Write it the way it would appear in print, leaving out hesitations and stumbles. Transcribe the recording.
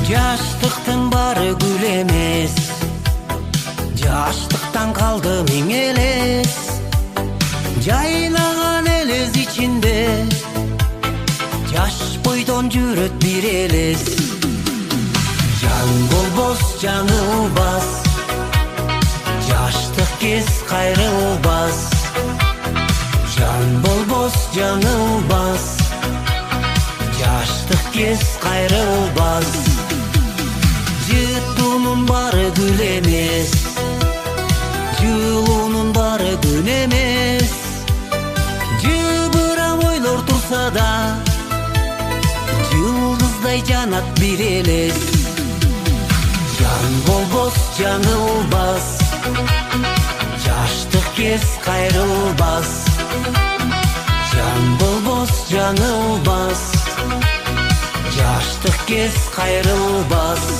Жаштыктын баары гүл эмес, жаштыктан калды миң элес. Жайнаган элес ичинде жаш бойдон жүрөт бир элес. Жан болбос жаңылбас, жаштык кез кайрылбас. Жан болбос жаңылбас, жаштык кез кайрылбас. Жыттуунун баары гүл эмес, жылуунун баары күн эмес. Жыбырам ойлор турса да, жылдыздай жанат бир элес. Жан болбос жаңылбас, жаштык кез кайрылбас. Жан болбос жаңылбас, жаштык кез кайрылбас.